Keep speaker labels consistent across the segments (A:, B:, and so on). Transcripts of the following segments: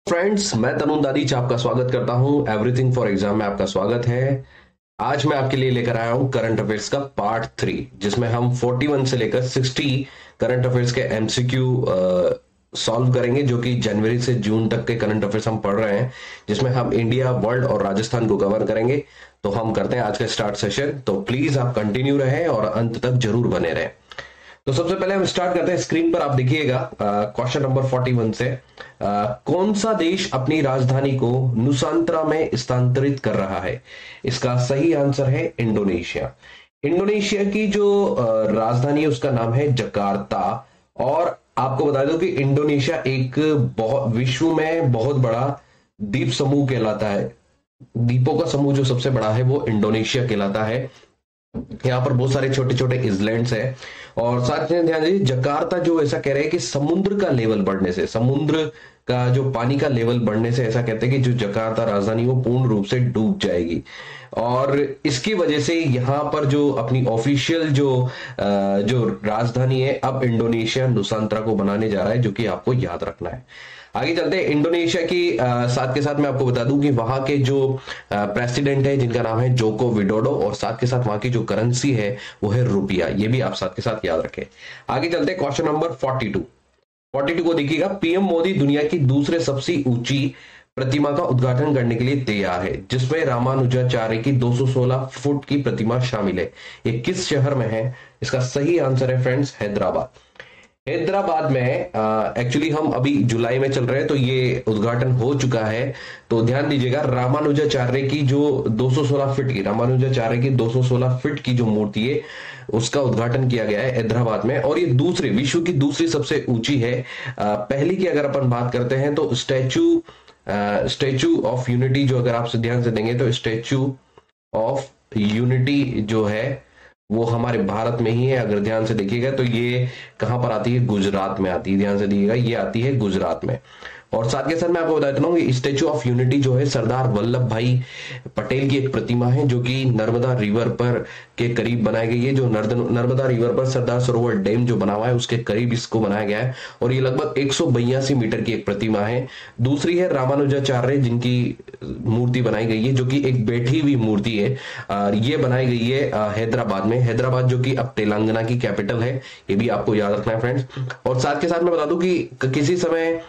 A: Friends, मैं तनुन दादीच आपका स्वागत करता हूं। एवरीथिंग फॉर एग्जाम में आपका स्वागत है। आज मैं आपके लिए लेकर आया हूं करंट अफेयर्स का पार्ट 3, जिसमें हम 41 से लेकर 60 करंट अफेयर्स के एमसीक्यू सॉल्व करेंगे, जो कि जनवरी से जून तक के करंट अफेयर्स हम पढ़ रहे हैं, जिसमें हम इंडिया, वर्ल्ड और राजस्थान को कवर करेंगे। तो हम करते हैं आज का स्टार्ट सेशन। तो प्लीज आप कंटिन्यू रहें और अंत तक जरूर बने रहें। तो सबसे पहले हम स्टार्ट करते हैं। स्क्रीन पर आप देखिएगा क्वेश्चन नंबर 41 से। कौन सा देश अपनी राजधानी को नुसांतरा में स्थानांतरित कर रहा है? इसका सही आंसर है इंडोनेशिया। इंडोनेशिया की जो राजधानी है उसका नाम है जकार्ता। और आपको बता दो कि इंडोनेशिया एक बहुत विश्व में बहुत बड़ा द्वीप समूह कहलाता है। द्वीपों का समूह जो सबसे बड़ा है वो इंडोनेशिया कहलाता है। यहाँ पर बहुत सारे छोटे छोटे आइलैंड्स हैं। और साथ में ध्यान दीजिए, जकार्ता जो ऐसा कह रहे हैं कि समुद्र का लेवल बढ़ने से, समुद्र का जो पानी का लेवल बढ़ने से ऐसा कहते हैं कि जो जकार्ता राजधानी वो पूर्ण रूप से डूब जाएगी। और इसकी वजह से यहाँ पर जो अपनी ऑफिशियल जो राजधानी है, अब इंडोनेशिया नुसांतरा को बनाने जा रहा है, जो कि आपको याद रखना है। आगे चलते हैं। इंडोनेशिया की साथ के साथ मैं आपको बता दूं कि वहां के जो प्रेसिडेंट है जिनका नाम है जोको विडोडो, और साथ के साथ वहां की जो करेंसी है वो है रुपया। ये भी आप साथ के साथ याद रखें। आगे चलते हैं क्वेश्चन नंबर 42 को देखिएगा। पीएम मोदी दुनिया की दूसरे सबसे ऊंची प्रतिमा का उद्घाटन करने के लिए तैयार है, जिसमें रामानुजाचार्य की 216 फुट की प्रतिमा शामिल है। ये किस शहर में है? इसका सही आंसर है फ्रेंड्स हैदराबाद। हैदराबाद में एक्चुअली हम अभी जुलाई में चल रहे हैं, तो ये उद्घाटन हो चुका है। तो ध्यान दीजिएगा, रामानुजाचार्य की जो 216 फीट की, रामानुजाचार्य की 216 फीट की जो मूर्ति है उसका उद्घाटन किया गया है हैदराबाद में। और ये दूसरे विश्व की दूसरी सबसे ऊंची है। पहली की अगर अपन बात करते हैं तो स्टैचू ऑफ यूनिटी, जो अगर आप ध्यान से देंगे तो स्टैचू ऑफ यूनिटी जो है वो हमारे भारत में ही है। अगर ध्यान से देखिएगा तो ये कहां पर आती है? गुजरात में आती है। ध्यान से देखिएगा, ये आती है गुजरात में। और साथ के साथ मैं आपको बता देता हूँ, स्टैचू ऑफ यूनिटी जो है सरदार वल्लभ भाई पटेल की एक प्रतिमा है, जो कि नर्मदा रिवर पर के करीब बनाई गई है। जो नर्मदा रिवर पर सरदार सरोवर डैम जो बना हुआ है उसके करीब इसको बनाया गया है। और ये लगभग 182 मीटर की एक प्रतिमा है। दूसरी है रामानुजाचार्य, जिनकी मूर्ति बनाई गई है, जो कि एक बैठी हुई मूर्ति है। ये बनाई गई है हैदराबाद में। हैदराबाद जो कि अब तेलंगाना की कैपिटल है, ये भी आपको याद रखना है फ्रेंड्स। और साथ के साथ मैं बता दूं कि किसी समय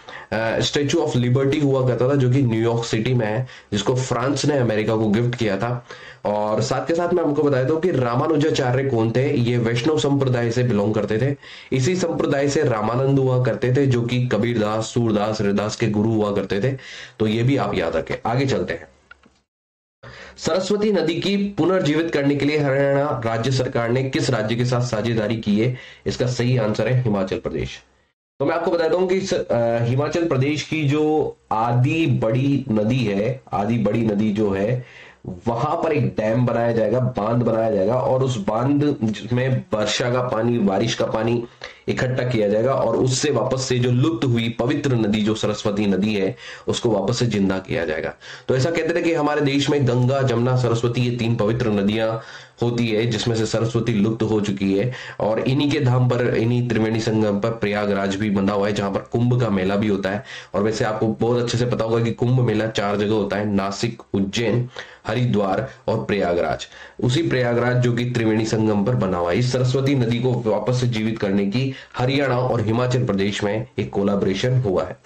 A: स्टैचू ऑफ लिबर्टी हुआ करता था, जो कि न्यूयॉर्क सिटी में है, जिसको फ्रांस ने अमेरिका को गिफ्ट किया था। और साथ के साथ मैं आपको बता दूं कि रामानुजाचार्य कौन थे। ये वैष्णव संप्रदाय से बिलोंग करते थे। इसी संप्रदाय से रामानंद हुआ करते थे, जो कि कबीरदास, सूरदास, रविदास के गुरु हुआ करते थे। तो ये भी आप याद रखें। आगे चलते हैं। सरस्वती नदी की पुनर्जीवित करने के लिए हरियाणा राज्य सरकार ने किस राज्य के साथ साझेदारी की है? इसका सही आंसर है हिमाचल प्रदेश। तो मैं आपको बताता हूं कि हिमाचल प्रदेश की जो आदि बड़ी नदी है, आदि बड़ी नदी जो है, वहां पर एक डैम बनाया जाएगा, बांध बनाया जाएगा। और उस बांध में वर्षा का पानी, बारिश का पानी इकट्ठा किया जाएगा, और उससे वापस से जो लुप्त हुई पवित्र नदी जो सरस्वती नदी है उसको वापस से जिंदा किया जाएगा। तो ऐसा कहते थे कि हमारे देश में गंगा, जमुना, सरस्वती, ये 3 पवित्र नदियां होती है, जिसमें से सरस्वती लुप्त हो चुकी है। और इन्हीं के धाम पर, इन्हीं त्रिवेणी संगम पर प्रयागराज भी बंधा हुआ है, जहां पर कुंभ का मेला भी होता है। और वैसे आपको बहुत अच्छे से पता होगा कि कुंभ मेला 4 जगह होता है: नासिक, उज्जैन, हरिद्वार और प्रयागराज। उसी प्रयागराज जो कि त्रिवेणी संगम पर बना हुआ है। इस सरस्वती नदी को वापस से जीवित करने की हरियाणा और हिमाचल प्रदेश में एक कोलैबोरेशन हुआ है।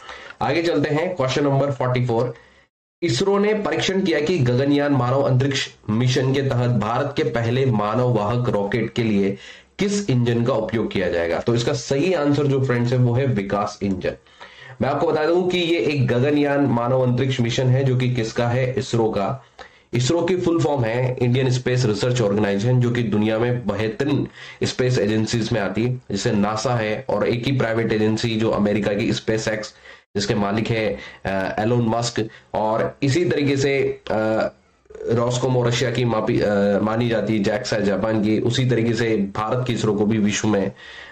A: आगे चलते हैं। Question number 44। इसरो ने परीक्षण किया कि गगनयान मानव अंतरिक्ष मिशन के तहत भारत के पहले मानव वाहक रॉकेट के लिए किस इंजन का उपयोग किया जाएगा? तो इसका सही आंसर जो फ्रेंड्स है वो है विकास इंजन। मैं आपको बता दूं कि ये एक गगनयान मानव अंतरिक्ष मिशन है, जो कि किसका है? इसरो का। इसरो की फुल फॉर्म है इंडियन स्पेस रिसर्च ऑर्गेनाइजेशन, जो कि दुनिया में बेहतरीन स्पेस एजेंसीज में आती है, जैसे नासा है, और एक ही प्राइवेट एजेंसी जो अमेरिका की स्पेस एक्स, जिसके मालिक है एलोन मस्क। और इसी तरीके से रॉसकॉम रशिया की मानी जाती है, जैक्सा जापान की, उसी तरीके से भारत की इसरो को भी विश्व में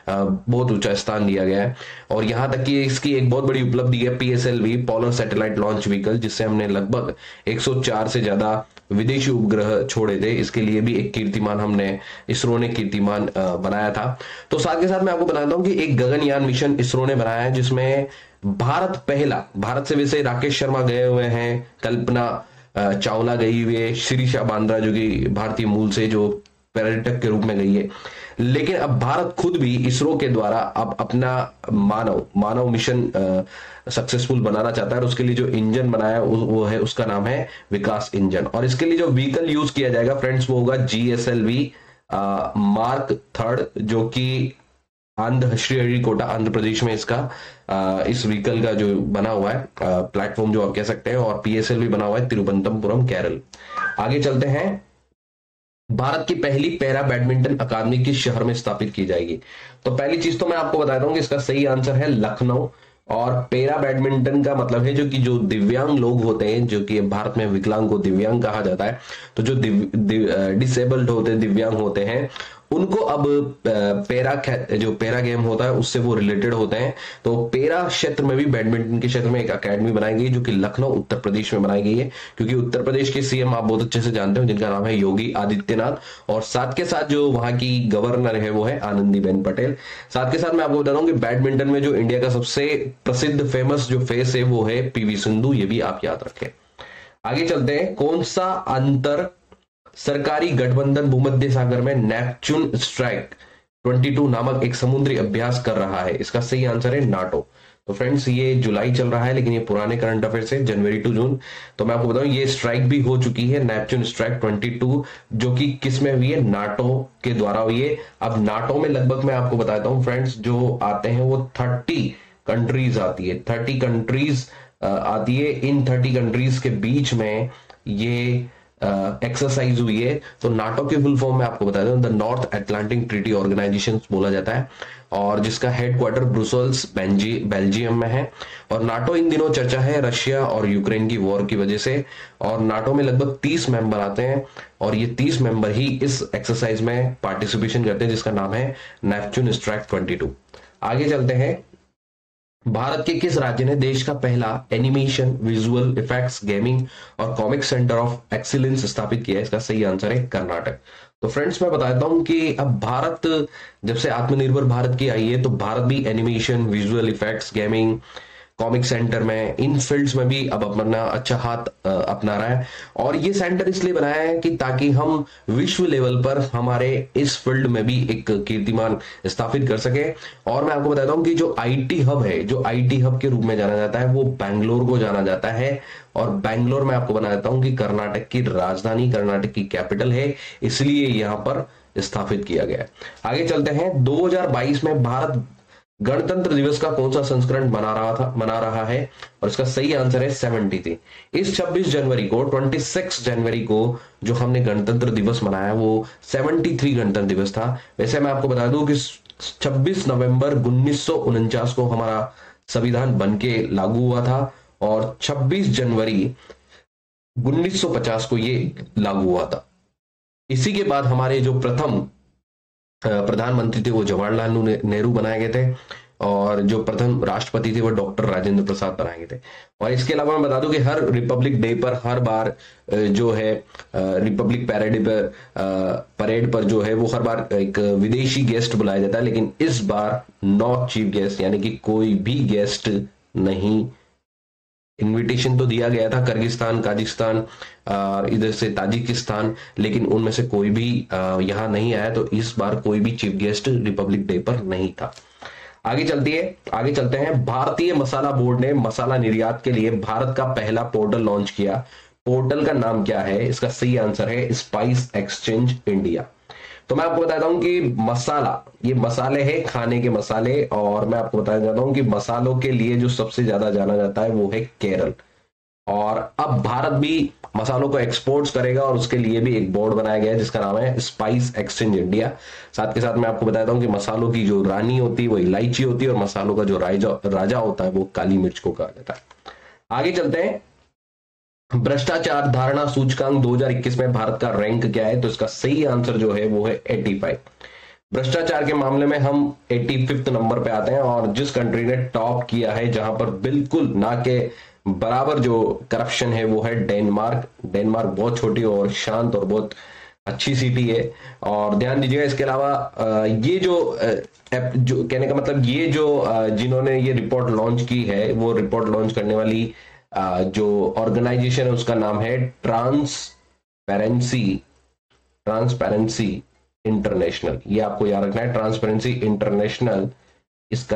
A: बहुत ऊंचा स्थान दिया गया है। और यहां तक कि इसकी एक बहुत बड़ी उपलब्धि है PSLV, polar satellite launch vehicle, जिससे हमने लगभग 104 से ज्यादा विदेशी उपग्रह छोड़े थे। इसके लिए भी एक कीर्तिमान हमने, इसरो ने कीर्तिमान बनाया था। तो साथ के साथ मैं आपको बताता हूं कि एक गगनयान मिशन इसरो ने बनाया है, जिसमें भारत से वैसे राकेश शर्मा गए हुए हैं, कल्पना चावला गई हुई है, शिरीषा बांद्रा जो कि भारतीय मूल से जो पर्यटक के रूप में गई है। लेकिन अब भारत खुद भी इसरो के द्वारा अब अपना मानव मिशन सक्सेसफुल बनाना चाहता है, और उसके लिए जो इंजन बनाया वो है, उसका नाम है विकास इंजन। और इसके लिए जो व्हीकल यूज किया जाएगा फ्रेंड्स, वो होगा GSLV मार्क 3, जो कि श्रीहरिकोटा आंध्र प्रदेश में इसका इस व्हीकल का जो बना हुआ है प्लेटफॉर्म जो आप कह सकते हैं, और PSLV बना हुआ है तिरुवनंतपुरम केरल। आगे चलते हैं, भारत की पहली पैरा बैडमिंटन अकादमी किस शहर में स्थापित की जाएगी? तो पहली चीज तो मैं आपको बताता हूं कि इसका सही आंसर है लखनऊ। और पैरा बैडमिंटन का मतलब है जो दिव्यांग लोग होते हैं, जो कि भारत में विकलांग को दिव्यांग कहा जाता है, तो जो डिसेबल्ड होते हैं, दिव्यांग होते हैं, उनको अब जो पैरा गेम होता है उससे वो रिलेटेड होते हैं। तो पैरा क्षेत्र में भी, बैडमिंटन के क्षेत्र में एक अकेडमी बनाई गई, जो कि लखनऊ उत्तर प्रदेश में बनाई गई है, क्योंकि उत्तर प्रदेश के सीएम आप बहुत अच्छे से जानते हो, जिनका नाम है योगी आदित्यनाथ, और साथ के साथ जो वहां की गवर्नर है वो है आनंदीबेन पटेल। साथ के साथ मैं आपको बता रहा हूं कि बैडमिंटन में जो इंडिया का सबसे प्रसिद्ध फेमस जो फेस है वो है PV सिंधु, ये भी आप याद रखें। आगे चलते हैं, कौन सा अंतर सरकारी गठबंधन भूमध्य सागर में नेपच्यून स्ट्राइक 22 नामक एक समुद्री अभ्यास कर रहा है? इसका सही आंसर है नाटो। तो फ्रेंड्स, ये जुलाई चल रहा है, लेकिन ये पुराने करंट अफेयर्स है, जनवरी टू जून। तो मैं आपको बताऊं, ये स्ट्राइक भी हो चुकी है, नेपच्यून स्ट्राइक 22, जो कि किस में हुई है? नाटो के द्वारा हुई है। अब नाटो में लगभग मैं आपको बताता हूं फ्रेंड्स, जो आते हैं वो 30 कंट्रीज आती है, 30 कंट्रीज आती है। इन 30 कंट्रीज के बीच में ये एक्सरसाइज हुई है। तो नाटो के फुल फॉर्म में आपको बता दूं, the North Atlantic Treaty Organization बोला जाता है, और जिसका हेडक्वार्टर ब्रुसेल्स बेल्जियम में है। और नाटो इन दिनों चर्चा है रशिया और यूक्रेन की वॉर की वजह से, और नाटो में लगभग 30 मेंबर आते हैं, और ये 30 मेंबर ही इस एक्सरसाइज में पार्टिसिपेशन करते हैं, जिसका नाम है नेपच्यून स्ट्राइक 22। आगे चलते हैं, भारत के किस राज्य ने देश का पहला एनिमेशन, विजुअल इफेक्ट्स, गेमिंग और कॉमिक सेंटर ऑफ एक्सीलेंस स्थापित किया है? इसका सही आंसर है कर्नाटक। तो फ्रेंड्स, मैं बताता हूं कि अब भारत जब से आत्मनिर्भर भारत की आई है, तो भारत भी animation, visual effects, gaming, comic centre में, इन फील्ड्स में भी अब अपना अच्छा हाथ अपना रहा है। और ये सेंटर इसलिए बनाया है कि ताकि हम विश्व लेवल पर हमारे इस फील्ड में भी एक कीर्तिमान स्थापित कर सके। और मैं आपको बताता हूं कि जो IT हब है, जो IT हब के रूप में जाना जाता है, वो बैंगलोर को जाना जाता है। और बैंगलोर में आपको बना देता हूं कि कर्नाटक की राजधानी, कर्नाटक की कैपिटल है, इसलिए यहां पर स्थापित किया गया है। आगे चलते हैं, 2022 में भारत गणतंत्र दिवस का कौन सा संस्करण मना रहा है? और इसका सही आंसर है 73। इस 26 जनवरी को जो हमने गणतंत्र दिवस मनाया वो 73 गणतंत्र दिवस था। वैसे मैं आपको बता दूं कि 26 नवंबर 1949 को हमारा संविधान बनके लागू हुआ था, और 26 जनवरी 1950 को ये लागू हुआ था। इसी के बाद हमारे जो प्रथम प्रधानमंत्री थे वो जवाहरलाल नेहरू बनाए गए थे, और जो प्रथम राष्ट्रपति थे वो डॉक्टर राजेंद्र प्रसाद बनाए गए थे। और इसके अलावा मैं बता दूं कि हर रिपब्लिक डे पर हर बार जो है रिपब्लिक परेड पर जो है वो हर बार एक विदेशी गेस्ट बुलाया जाता है, लेकिन इस बार नॉट चीफ गेस्ट, यानी कि कोई भी गेस्ट नहीं। इनविटेशन तो दिया गया था किर्गिस्तान, काजाकिस्तान, इधर से ताजिकिस्तान, लेकिन उनमें से कोई भी यहां नहीं आया। तो इस बार कोई भी चीफ गेस्ट रिपब्लिक डे पर नहीं था। आगे चलते हैं, भारतीय मसाला बोर्ड ने मसाला निर्यात के लिए भारत का पहला पोर्टल लॉन्च किया। पोर्टल का नाम क्या है? इसका सही आंसर है स्पाइस एक्सचेंज इंडिया। तो मैं आपको बताता हूं कि मसाला, ये मसाले हैं, खाने के मसाले, और मैं आपको बताना चाहता हूं कि मसालों के लिए जो सबसे ज्यादा जाना जाता है वो है केरल। और अब भारत भी मसालों को एक्सपोर्ट्स करेगा, और उसके लिए भी एक बोर्ड बनाया गया है जिसका नाम है स्पाइस एक्सचेंज इंडिया। साथ के साथ मैं आपको बताता हूं कि मसालों की जो रानी होती है वो इलायची होती है, और मसालों का जो राजा होता है वो काली मिर्च को कहा जाता है। आगे चलते हैं, भ्रष्टाचार धारणा सूचकांक 2021 में भारत का रैंक क्या है? तो इसका सही आंसर जो है वो है 85। भ्रष्टाचार के मामले में हम 85 नंबर पे आते हैं, और जिस कंट्री ने टॉप किया है, जहां पर बिल्कुल ना के बराबर जो करप्शन है, वो है डेनमार्क। डेनमार्क बहुत छोटी और शांत और बहुत अच्छी सिटी है। और ध्यान दीजिएगा, इसके अलावा ये जो कहने का मतलब, ये जो जिन्होंने ये रिपोर्ट लॉन्च की है, वो रिपोर्ट लॉन्च करने वाली जो ऑर्गेनाइजेशन है उसका नाम है ट्रांसपेरेंसी इंटरनेशनल। ये आपको याद रखना है, ट्रांसपेरेंसी इंटरनेशनल इस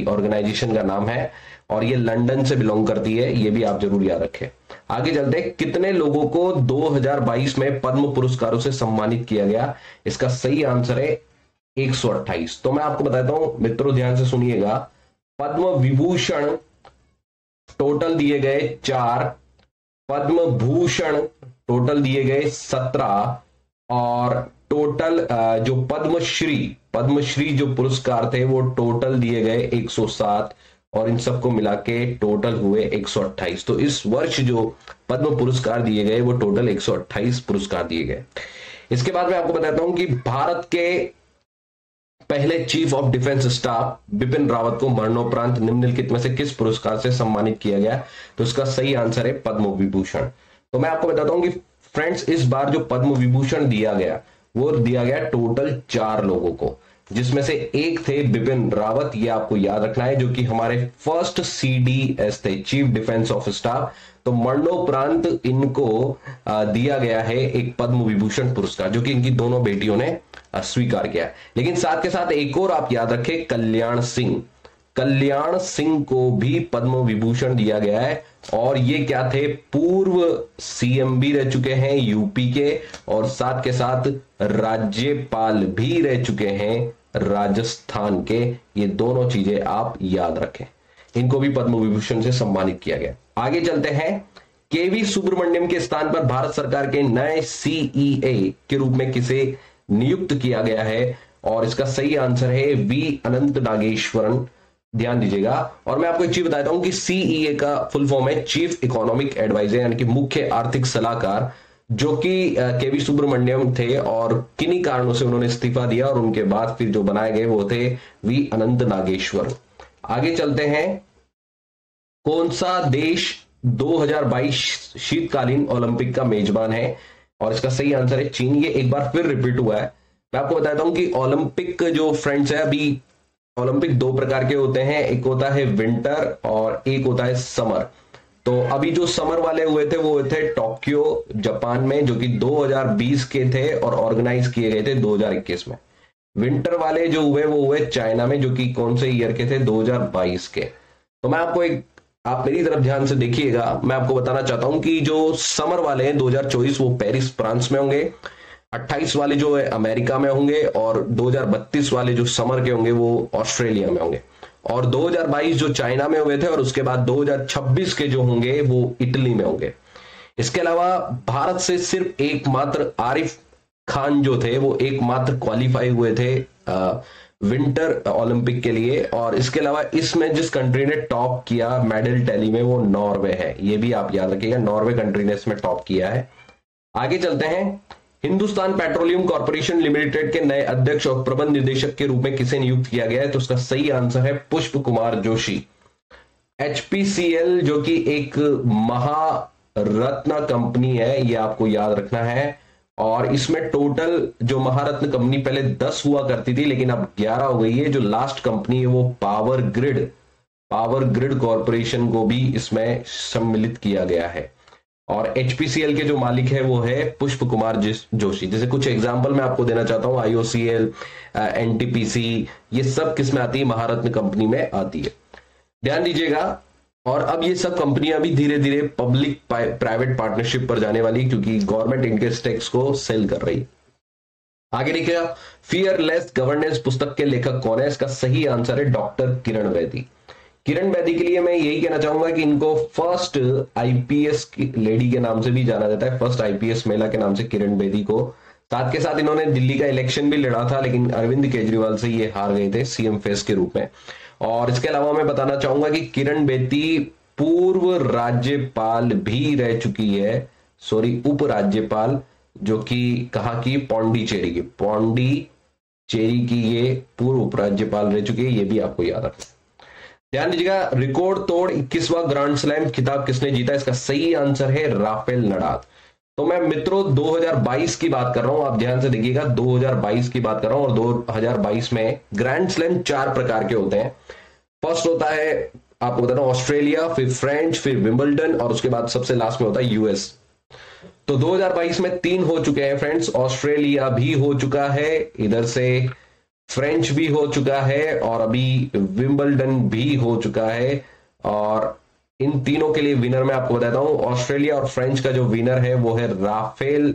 A: ऑर्गेनाइजेशन का नाम है, और ये लंदन से बिलोंग करती है। ये भी आप जरूर याद रखें। आगे चलते हैं, कितने लोगों को 2022 में पद्म पुरस्कारों से सम्मानित किया गया? इसका सही आंसर है 128। तो मैं आपको बताता हूं मित्रों, ध्यान से सुनिएगा। पद्म विभूषण टोटल दिए गए 4, पद्म भूषण टोटल दिए गए 17, और टोटल जो पद्मश्री जो पुरस्कार थे वो टोटल दिए गए 107, और इन सबको मिला के टोटल हुए 128। तो इस वर्ष जो पद्म पुरस्कार दिए गए वो टोटल 128 पुरस्कार दिए गए। इसके बाद मैं आपको बताता हूं कि भारत के पहले chief of defence staff Bipin Rawat को मरणोपरांत निम्नलिखित में से किस पुरस्कार से सम्मानित किया गया? तो इसका सही आंसर है पद्म विभूषण। तो मैं आपको बताता हूं कि फ्रेंड्स, इस बार जो पद्म विभूषण दिया गया वो दिया गया टोटल 4 लोगों को, जिसमें से एक थे बिपिन रावत, ये आपको याद रखना है, जो कि हमारे फर्स्ट CDS थे, चीफ डिफेंस ऑफ स्टाफ। तो मरणोपरांत इनको दिया गया है एक पद्म विभूषण पुरस्कार, जो कि इनकी दोनों बेटियों ने स्वीकार किया। लेकिन साथ के साथ एक और आप याद रखें, कल्याण सिंह को भी पद्म विभूषण दिया गया है, और ये क्या थे? पूर्व CM भी रह चुके हैं यूपी के, और साथ के साथ राज्यपाल भी रह चुके हैं राजस्थान के। ये दोनों चीजें आप याद रखें, इनको भी पद्म विभूषण से सम्मानित किया गया। आगे चलते हैं, KV सुब्रमण्यम के स्थान पर भारत सरकार के नए CEA के रूप में किसे नियुक्त किया गया है? और इसका सही आंसर है V अनंत नागेश्वरन। ध्यान दीजिएगा। और मैं आपको एक चीज बताता हूं कि CEA का फुल फॉर्म है चीफ इकोनॉमिक एडवाइजर, यानी कि मुख्य आर्थिक सलाहकार, जो कि KV सुब्रमण्यम थे, और किन्हीं कारणों से उन्होंने इस्तीफा दिया, और उनके बाद फिर जो बनाए गए वो थे V अनंत नागेश्वर। आगे चलते हैं, कौन सा देश 2022 शीतकालीन ओलंपिक का मेजबान है? और इसका सही आंसर है चीन। ये एक बार फिर रिपीट हुआ है। मैं आपको बताता हूं कि ओलंपिक जो फ्रेंड्स है, अभी ओलंपिक 2 प्रकार के होते हैं, एक होता है विंटर और एक होता है समर। तो अभी जो समर वाले हुए थे वो हुए थे टोक्यो जापान में, जो कि 2020 के थे और ऑर्गेनाइज किए गए थे 2021 में। विंटर वाले जो हुए वो हुए चाइना में, जो कि कौन से ईयर के थे? 2022 के। तो मैं आपको आप मेरी तरफ ध्यान से देखिएगा, मैं आपको बताना चाहता हूं कि जो समर वाले हैं 2024 वो पेरिस फ्रांस में होंगे, 28 वाले जो है अमेरिका में होंगे, और 2032 वाले जो समर के होंगे वो ऑस्ट्रेलिया में होंगे, और 2022 जो चाइना में हुए थे, और उसके बाद 2026 के जो होंगे वो इटली में होंगे। इसके अलावा भारत से सिर्फ एकमात्र आरिफ खान जो थे वो एकमात्र क्वालिफाई हुए थे विंटर ओलंपिक के लिए। और इसके अलावा इसमें जिस कंट्री ने टॉप किया मेडल टैली में वो नॉर्वे है। ये भी आप याद रखिएगा, नॉर्वे कंट्री ने इसमें टॉप किया है। आगे चलते हैं, हिंदुस्तान पेट्रोलियम कॉर्पोरेशन लिमिटेड के नए अध्यक्ष और प्रबंध निदेशक के रूप में किसे नियुक्त किया गया है? तो उसका सही आंसर है पुष्प कुमार जोशी। HPCL जो कि एक महारत्न कंपनी है, ये आपको याद रखना है। और इसमें टोटल जो महारत्न कंपनी पहले 10 हुआ करती थी, लेकिन अब 11 हो गई है। जो लास्ट कंपनी है वो पावर ग्रिड कॉर्पोरेशन को भी इसमें सम्मिलित किया गया है। और HPCL के जो मालिक है वो है पुष्प कुमार जोशी। जैसे कुछ एग्जांपल मैं आपको देना चाहता हूं, IOCL, NTPC, ये सब किस में आती है? महारत्न कंपनी में आती है। ध्यान दीजिएगा। और अब ये सब कंपनियां भी धीरे धीरे पब्लिक प्राइवेट पार्टनरशिप पर जाने वाली, क्योंकि गवर्नमेंट इनके स्टेक्स को सेल कर रही। आगे देखिएगा, फियरलेस गवर्नेंस पुस्तक के लेखक कौन है? इसका सही आंसर है डॉक्टर किरण बेदी। किरण बेदी के लिए मैं यही कहना चाहूंगा कि इनको फर्स्ट IPS की लेडी के नाम से भी जाना जाता है, फर्स्ट IPS महिला के नाम से किरण बेदी को। साथ के साथ इन्होंने दिल्ली का इलेक्शन भी लड़ा था, लेकिन अरविंद केजरीवाल से ये हार गए थे CM फेस के रूप में। और इसके अलावा मैं बताना चाहूंगा कि किरण बेदी पूर्व राज्यपाल भी रह चुकी है, सॉरी उपराज्यपाल, जो कि कहा की पौंडीचेरी की ये पूर्व उपराज्यपाल रह चुकी है, ये भी आपको याद रखना। ध्यान दीजिएगा, रिकॉर्ड तोड़ 21वां ग्रांड स्लैम खिताब किसने जीता? इसका सही आंसर है राफेल नडाल। तो मैं मित्रों 2022 की बात कर रहा हूं, आप ध्यान से देखिएगा, 2022 की बात कर रहा हूं। और 2022 में ग्रैंड स्लैम 4 प्रकार के होते हैं। फर्स्ट होता है, आपको बता रहा हूं, ऑस्ट्रेलिया, फिर फ्रेंच, फिर विंबलडन, और उसके बाद सबसे लास्ट में होता है यूएस। तो 2022 में 3 हो चुके हैं फ्रेंड्स। ऑस्ट्रेलिया भी हो चुका है, इधर से फ्रेंच भी हो चुका है, और अभी विंबलडन भी हो चुका है। और इन तीनों के लिए विनर मैं आपको बताता हूं, ऑस्ट्रेलिया और फ्रेंच का जो विनर है वो है राफेल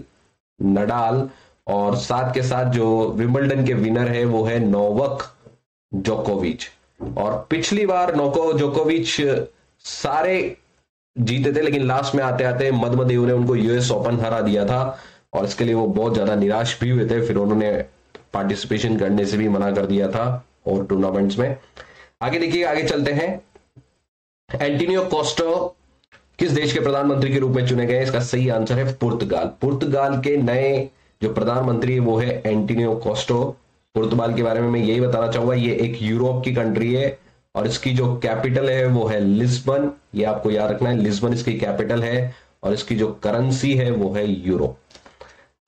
A: नडाल, और साथ के साथ जो विंबलडन के विनर है वो है नोवाक जोकोविच। और पिछली बार नोवाक जोकोविच सारे जीते थे, लेकिन लास्ट में आते आते मदमदेव ने उनको यूएस ओपन हरा दिया था, और इसके लिए वो बहुत ज्यादा निराश भी हुए थे। फिर उन्होंने पार्टिसिपेशन करने से भी मना कर दिया था और टूर्नामेंट्स में। आगे देखिए, आगे चलते हैं। एंटोनियो कोस्टा किस देश के प्रधानमंत्री के रूप में चुने गए? इसका सही आंसर है पुर्तगाल। पुर्तगाल के नए जो प्रधानमंत्री है वो है एंटोनियो कोस्टा। पुर्तगाल के बारे में मैं यही बताना चाहूंगा, ये एक यूरोप की कंट्री है, और इसकी जो कैपिटल है वो है लिस्बन। ये आपको याद रखना है, लिस्बन इसकी कैपिटल है, और इसकी जो करेंसी है वो है यूरो।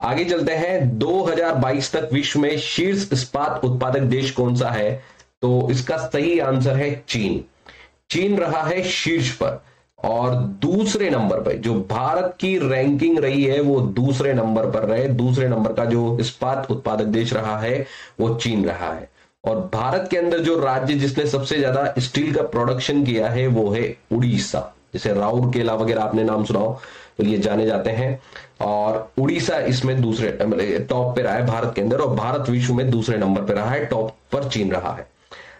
A: आगे चलते हैं, 2022 तक विश्व में शीर्ष इस्पात उत्पादक देश कौन सा है? तो इसका सही आंसर है चीन। चीन रहा है शीर्ष पर, और दूसरे नंबर पर जो भारत की रैंकिंग रही है वो दूसरे नंबर पर रहे। दूसरे नंबर का जो इस्पात उत्पादक देश रहा है वो चीन रहा है। और भारत के अंदर जो राज्य जिसने सबसे ज्यादा स्टील का प्रोडक्शन किया है वो है उड़ीसा। जैसे राउरकेला वगैरह आपने नाम सुना हो तो ये जाने जाते हैं, और उड़ीसा इसमें दूसरे टॉप पे रहा है भारत के अंदर, और भारत विश्व में दूसरे नंबर पे रहा है, टॉप पर चीन रहा है।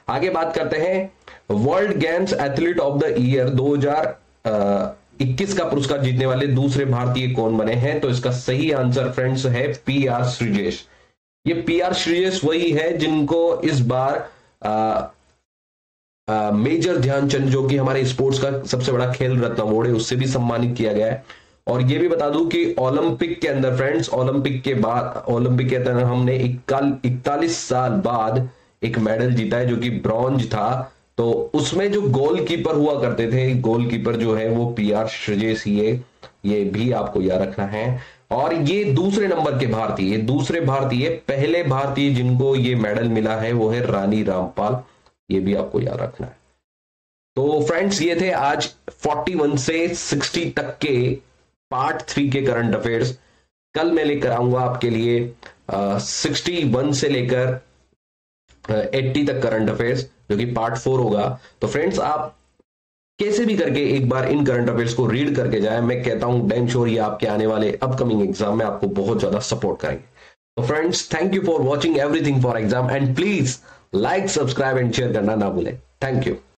A: आगे बात करते हैं, world games athlete of the year 2021 का पुरस्कार जीतने वाले दूसरे भारतीय कौन बने हैं? तो इसका सही आंसर फ्रेंड्स है पीआर श्रीजेश। ये पीआर श्रीजेश वही है जिनको इस बार मेजर ध्यानचंद, जो कि हमारे स्पोर्ट्स का सबसे बड़ा खेल रत्न अवार्ड है, उससे भी सम्मानित किया गया है। और ये भी बता दूं कि ओलंपिक के अंदर फ्रेंड्स, ओलंपिक के अंदर हमने 41 साल बाद एक मेडल जीता है जो कि ब्रॉन्ज था। तो उसमें जो गोलकीपर हुआ करते थे, गोलकीपर जो है वो पीआर श्रीजेश ही है, ये भी आपको याद रखना है। और ये दूसरे नंबर के भारतीय, दूसरे भारतीय, पहले भारतीय जिनको ये मेडल मिला है वो है रानी रामपाल, ये भी आपको याद रखना है। तो फ्रेंड्स ये थे आज 41 से 60 तक के पार्ट 3 के करंट अफेयर्स। कल मैं लेकर आऊंगा आपके लिए 61 से लेकर 80 तक करंट अफेयर्स, जो कि पार्ट 4 होगा। तो फ्रेंड्स आप कैसे भी करके एक बार इन करंट अफेयर्स को रीड करके जाए, मैं कहता हूं डैम श्योर ये आपके आने वाले अपकमिंग एग्जाम में आपको बहुत ज्यादा सपोर्ट करेंगे। तो friends thank you for watching everything for exam, and please like, subscribe and share करना ना भूलें। Thank you.